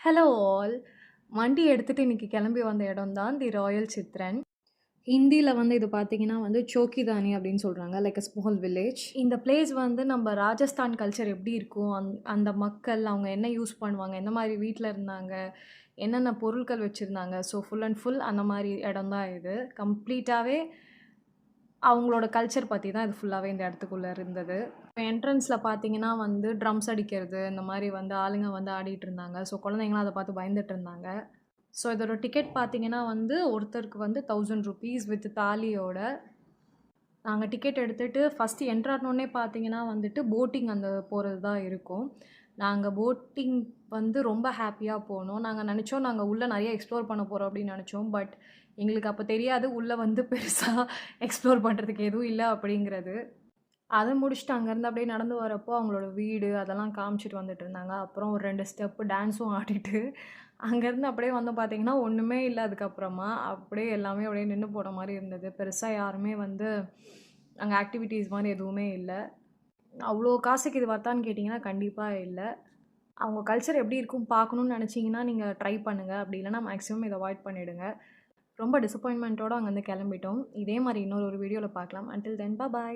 Hello all. வண்டி எடுத்துட்டு இன்னைக்கு கிளம்பி வந்த இடம் தான் தி ராயல் சித்ரன். ஹிந்தியில் வந்து இது பார்த்தீங்கன்னா வந்து சோக்கிதானி அப்படின்னு சொல்கிறாங்க, லைக் அ ஸ்மால் வில்லேஜ். இந்த பிளேஸ் வந்து நம்ம ராஜஸ்தான் கல்ச்சர் எப்படி இருக்கும், அந்த மக்கள் அவங்க என்ன யூஸ் பண்ணுவாங்க, எந்த மாதிரி வீட்டில் இருந்தாங்க, என்னென்ன பொருட்கள் வச்சுருந்தாங்க, ஸோ ஃபுல் அண்ட் ஃபுல் அந்த மாதிரி இடம் தான் இது. கம்ப்ளீட்டாகவே அவங்களோட கல்ச்சர் பற்றி தான் இது ஃபுல்லாகவே இந்த இடத்துக்குள்ளே இருந்தது. இப்போ என்ட்ரன்ஸில் பார்த்தீங்கன்னா வந்து ட்ரம்ஸ் அடிக்கிறது, இந்த மாதிரி வந்து ஆளுங்க வந்து ஆடிட்டு இருந்தாங்க. ஸோ குழந்தைங்களாம் அதை பார்த்து பயந்துட்டு இருந்தாங்க. ஸோ இதோட டிக்கெட் பார்த்தீங்கன்னா வந்து ஒருத்தருக்கு வந்து 1000 rupees வித் தாலியோட. நாங்கள் டிக்கெட் எடுத்துகிட்டு ஃபஸ்ட்டு என்ட்ரானோடனே பார்த்தீங்கன்னா வந்துட்டு போட்டிங் அந்த போகிறது தான் இருக்கும். நாங்கள் போட்டிங் வந்து ரொம்ப ஹாப்பியாக போனோம். நாங்கள் நினச்சோம் நாங்கள் உள்ளே நிறைய எக்ஸ்ப்ளோர் பண்ண போகிறோம் அப்படின்னு நினச்சோம். பட் எங்களுக்கு அப்போ தெரியாது உள்ளே வந்து பெருசாக எக்ஸ்ப்ளோர் பண்ணுறதுக்கு எதுவும் இல்லை அப்படிங்கிறது. அதை முடிச்சுட்டு அங்கேருந்து அப்படியே நடந்து வரப்போ அவங்களோட வீடு அதெல்லாம் காமிச்சிட்டு வந்துட்டு இருந்தாங்க. அப்புறம் ஒரு 2 ஸ்டெப்பு டான்ஸும் ஆடிட்டு அங்கேருந்து அப்படியே வந்து பார்த்தீங்கன்னா ஒன்றுமே இல்லை. அதுக்கப்புறமா அப்படியே எல்லாமே அப்படியே நின்று போன மாதிரி இருந்தது. பெருசாக யாருமே வந்து அங்கே ஆக்டிவிட்டீஸ் மாதிரி எதுவுமே இல்லை. அவ்வளோ காசுக்கு இது வர்த்தான்னு கேட்டிங்கன்னா கண்டிப்பாக இல்லை. அவங்க கல்ச்சர் எப்படி இருக்கும் பார்க்கணுன்னு நினச்சிங்கன்னா நீங்கள் ட்ரை பண்ணுங்கள். அப்படி இல்லைனா மேக்ஸிமம் இதை அவாய்ட் பண்ணிவிடுங்க. ரொம்ப டிசப்பாயின்மெண்ட்டோடு அங்கேருந்து கிளம்பிட்டோம். இதே மாதிரி இன்னொரு வீடியோவில் பார்க்கலாம். அன்டில் தென் பாய்.